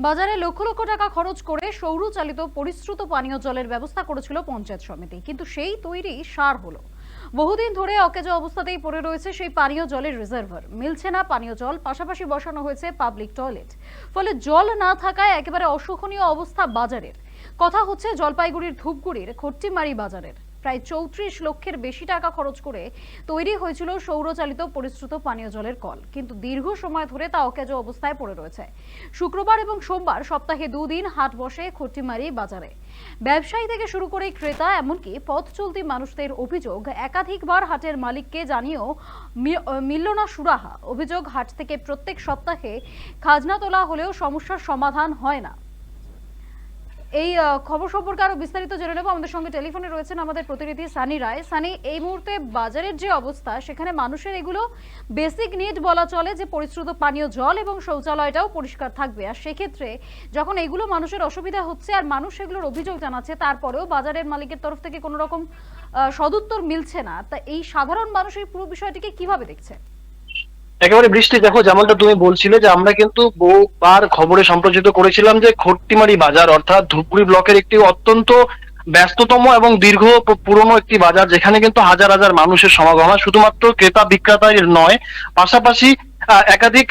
বাজারে লক্ষ লক্ষ টাকা খরচ করে সৌরচালিত পরিশ্রুত পানীয় জলের ব্যবস্থা করেছিল পঞ্চায়েত সমিতি, কিন্তু সেই তৈরি সার হলো। বহুদিন ধরে অকেজো অবস্থাতেই পড়ে রয়েছে সেই পানীয় জলের রিজার্ভার। মিলছে না পানীয় জল, পাশাপাশি বসানো হয়েছে পাবলিক টয়লেট। ফলে জল না থাকায় একেবারে অশোচনীয় অবস্থা বাজারের। কথা হচ্ছে জলপাইগুড়ির ধূপগুড়ির খট্টিমারি বাজারের। প্রায় ৩৪ লক্ষের বেশি টাকা খরচ করে তৈরি হয়েছিল সৌরচালিত পরিশ্রুত পানীয় জলের কল, কিন্তু দীর্ঘ সময় ধরে তা অকেজো অবস্থায় পড়ে রয়েছে। শুক্রবার এবং সোমবার সপ্তাহে দুদিন হাট বসে খট্টিমারি বাজারে। ব্যবসায়ী থেকে শুরু করে ক্রেতা, এমনকি পথ চলতি মানুষদের অভিযোগ, একাধিকবার হাটের মালিককে জানিয়েও মিলল না সুরাহা। অভিযোগ, হাট থেকে প্রত্যেক সপ্তাহে খাজনা তোলা হলেও সমস্যার সমাধান হয় না। এই খবর সম্পর্কে আরো বিস্তারিত জেনে নেব। আমাদের সঙ্গে টেলিফোনে রয়েছেন আমাদের প্রতিনিধি সানি রায়। সানি, এই মুহূর্তে বাজারের যে অবস্থা, সেখানে মানুষের এগুলো বেসিক নিড বলা চলে, যে পরিশ্রুত পানীয় জল এবং শৌচালয়টাও পরিষ্কার থাকবে। আর সেক্ষেত্রে যখন এগুলো মানুষের অসুবিধা হচ্ছে আর মানুষ এগুলোর অভিযোগ জানাচ্ছে, তারপরেও বাজারের মালিকের তরফ থেকে কোনো রকম সদুত্তর মিলছে না, তা এই সাধারণ মানুষ এই পুরো বিষয়টিকে কিভাবে দেখছে? একেবারে বৃষ্টি, দেখো যেমনটা তুমি বলছিলে যে আমরা কিন্তু বহুবার খবরে সম্প্রচারিত করেছিলাম যে খট্টিমারি বাজার অর্থাৎ ধূপগুড়ি ব্লকের একটি অত্যন্ত ব্যস্ততম এবং দীর্ঘ পুরনো একটি বাজার, যেখানে কিন্তু হাজার হাজার মানুষের সমাগম হয়। শুধুমাত্র ক্রেতা বিক্রেতাই নয়, পাশাপাশি একাধিক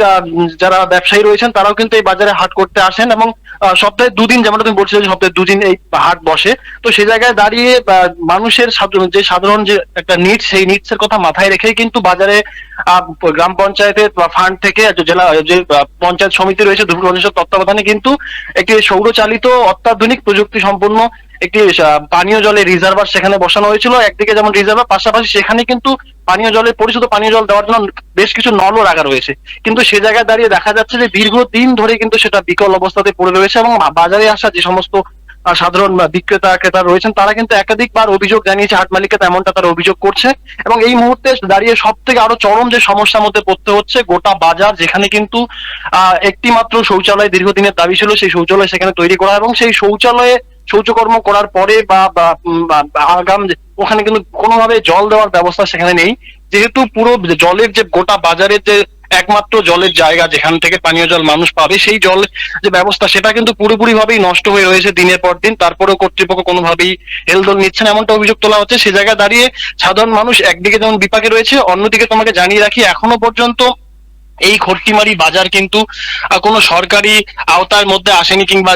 যারা ব্যবসায়ী রয়েছেন তারাও কিন্তু এই বাজারে হাট করতে আসেন এবং সপ্তাহে দুদিন, যেমনটা তুমি বলছিলে, সপ্তাহে দুদিন এই হাট বসে। তো সেই জায়গায় দাঁড়িয়ে মানুষের সাধারণ যে একটা নিডস, সেই নিডস এর কথা মাথায় রেখেই কিন্তু বাজারে গ্রাম পঞ্চায়েতের ফান্ড থেকে জেলা যে পঞ্চায়েত সমিতি রয়েছে ধূপগুড়ি পঞ্চায়েত তত্ত্বাবধানে কিন্তু একটি সৌরচালিত অত্যাধুনিক প্রযুক্তি সম্পন্ন একটি পানীয় জলের রিজার্ভার সেখানে বসানো হয়েছিল। একদিকে যেমন রিজার্ভার, পাশাপাশি সেখানে কিন্তু পানীয় জলের পরিশুদ্ধ পানীয় জল দেওয়ার জন্য বেশ কিছু নলও রাখা রয়েছে। কিন্তু সে জায়গায় দাঁড়িয়ে দেখা যাচ্ছে যে দীর্ঘদিন ধরে কিন্তু সেটা বিকল অবস্থাতে পড়ে রয়েছে এবং বাজারে আসা যে সমস্ত সাধারণ বিক্রেতা ক্রেতা রয়েছেন তারা কিন্তু একাধিকবার অভিযোগ জানিয়েছে হাট মালিককে, তেমনটা তারা অভিযোগ করছে। এবং এই মুহূর্তে দাঁড়িয়ে সব থেকে আরো চরম যে সমস্যার মধ্যে পড়তে হচ্ছে গোটা বাজার, যেখানে কিন্তু একটি মাত্র শৌচালয় দীর্ঘদিনের দাবি ছিল, সেই শৌচালয় সেখানে তৈরি করা এবং সেই শৌচালয়ে শৌচকর্ম করার পরে আগাম ওখানে কিন্তু কোনোভাবে জল দেওয়ার ব্যবস্থা সেখানে নেই। যেহেতু পুরো জলের যে গোটা বাজারের যে একমাত্র জলের জায়গা যেখান থেকে পানীয় জল মানুষ পাবে, সেই জল যে ব্যবস্থা সেটা কিন্তু পুরোপুরি ভাবেই নষ্ট হয়ে রয়েছে দিনের পর দিন। তারপরেও কর্তৃপক্ষ কোনোভাবেই হেলদোল নিচ্ছে না, এমনটা অভিযোগ তোলা হচ্ছে। সে জায়গায় দাঁড়িয়ে সাধারণ মানুষ একদিকে যেমন বিপাকে রয়েছে, অন্যদিকে তোমাকে জানিয়ে রাখি এখনো পর্যন্ত এই খট্টিমারি বাজার কিন্তু কোনো সরকারি আওতার মধ্যে আসেনি কিংবা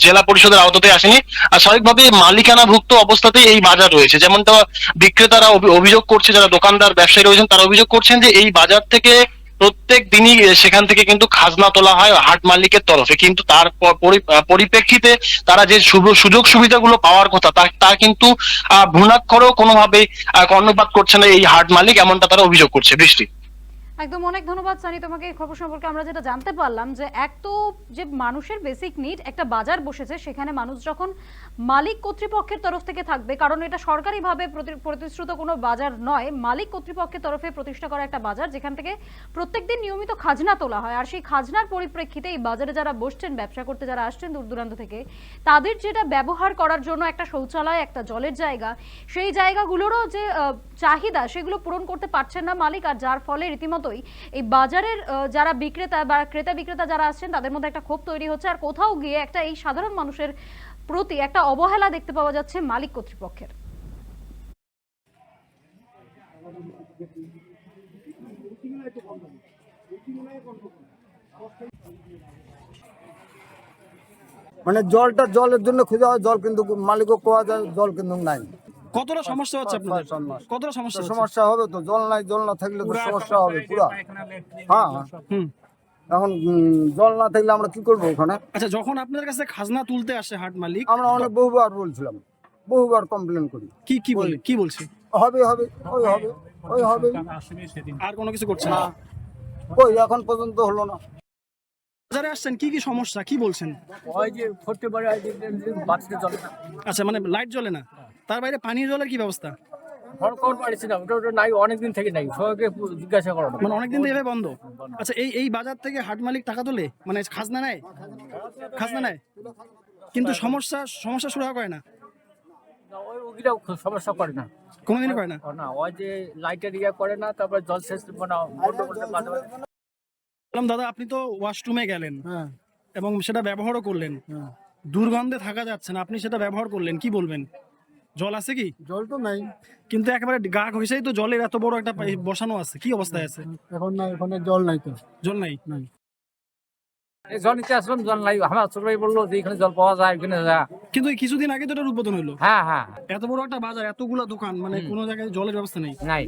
জেলা পরিষদের আওতাতে আসেনি। আর স্বাভাবিকভাবে মালিকানাভুক্ত অবস্থাতেই এই বাজার রয়েছে। যেমনটা বিক্রেতারা অভিযোগ করছে, যারা দোকানদার ব্যবসায়ী রয়েছেন তারা অভিযোগ করছেন যে এই বাজার থেকে প্রত্যেক দিনই সেখান থেকে কিন্তু খাজনা তোলা হয় হাট মালিকের তরফে, কিন্তু তার পরিপ্রেক্ষিতে তারা যে সুযোগ সুবিধাগুলো পাওয়ার কথা তা কিন্তু ভ্রূণাক্ষরেও কোনোভাবেই কর্ণপাত করছে না এই হাট মালিক, এমনটা তারা অভিযোগ করছে। বৃষ্টি, একদম অনেক ধন্যবাদ সানি তোমাকে। এই খবর সম্পর্কে আমরা যেটা জানতে পারলাম, যে এক তো যে মানুষের বেসিক নিড, একটা বাজার বসেছে, সেখানে মানুষ যখন মালিক কর্তৃপক্ষের তরফ থেকে থাকবে, কারণ এটা সরকারিভাবে প্রতিশ্রুত কোনো বাজার নয়, মালিক কর্তৃপক্ষের তরফে প্রতিষ্ঠা করা একটা বাজার, যেখান থেকে প্রত্যেকদিন নিয়মিত খাজনা তোলা হয়। আর সেই খাজনার পরিপ্রেক্ষিতে এই বাজারে যারা বসছেন, ব্যবসা করতে যারা আসছেন দূর দূরান্ত থেকে, তাদের যেটা ব্যবহার করার জন্য একটা শৌচালয়, একটা জলের জায়গা, সেই জায়গাগুলোরও যে চাহিদা সেগুলো পূরণ করতে পারছেন না মালিক। আর যার ফলে রীতিমতোই এই বাজারের যারা বিক্রেতা বা ক্রেতা বিক্রেতা যারা আসছেন তাদের মধ্যে একটা ক্ষোভ তৈরি হচ্ছে। আর কোথাও গিয়ে একটা এই সাধারণ মানুষের প্রতি একটা অবহেলা দেখতে পাওয়া যাচ্ছে মালিক কর্তৃপক্ষের। মানে জলটা জলের জন্য খুঁজে হয়, জল কিন্তু মালিকও কোয়া যায়, জল কিন্তু নাই। কতটা সমস্যা হচ্ছে আপনাদের? কতটা সমস্যা হচ্ছে? সমস্যা হবে তো, জল নাই, জল না থাকলে তো সমস্যা হবে পুরা। হ্যাঁ, এখন জল না থাকলে আমরা কি করবো ওখানে? আচ্ছা, যখন আপনাদের কাছে খাজনা তুলতে আসে হাট মালিক, আমরা অনেক বহুবার বলছিলাম, বহুবার কমপ্লেন করি। কি বলছে? হবে হবে, ওই হবে, ওই হবে, আর কোনো কিছু করছে না? কই এখন পর্যন্ত হলো না। বাজারে আসছেন, কি সমস্যা, কি বলছেন? ওই যে ফট্টিমারি বাতিতে চলে না। আচ্ছা, মানে লাইট জ্বলে না, তার বাইরে পানীয় জলের কি ব্যবস্থা? ফোন পারছি না, ওটা নাই, অনেকদিন থেকে নাই, সবাইকে জিজ্ঞাসা করো। মানে অনেকদিন থেকে এভাবে বন্ধ। আচ্ছা, এই বাজার থেকে হাট মালিক টাকা তোলে, মানে খাজনা নেয়, কিন্তু সমস্যা শুরু করে না। ওই ওগুলো সমস্যা করে না, কোনোদিনই করে না। না ওই যে লাইটের ইয়ে করে না, তারপরে জল শেষ মানে দাদা, আপনি তো ওয়াশরুমে গেলেন, হ্যাঁ, এবং সেটা ব্যবহারও করলেন, হ্যাঁ। দুর্গন্ধে থাকা যাচ্ছে না, আপনি সেটা ব্যবহার করলেন, কি বলবেন? জল আছে কি? জল তো নাই কিন্তু একেবারে গা ঘষেই তো জলের এত বড় একটা পাইপ বসানো আছে, কি অবস্থায় আছে? এখন না, এখানে জল নাই তো। জল নাই। এই জল নিতে আসলাম, জল নাই। আমার ছোট ভাই বললো যে এখানে জল পাওয়া যায়, ওখানে যা। কিন্তু এই কিছুদিন আগে তো এটার উদ্বোধন হলো। হ্যাঁ হ্যাঁ, এত বড় একটা বাজার, এতগুলা দোকান, মানে কোনো জায়গায় জলের ব্যবস্থা নেই। নাই।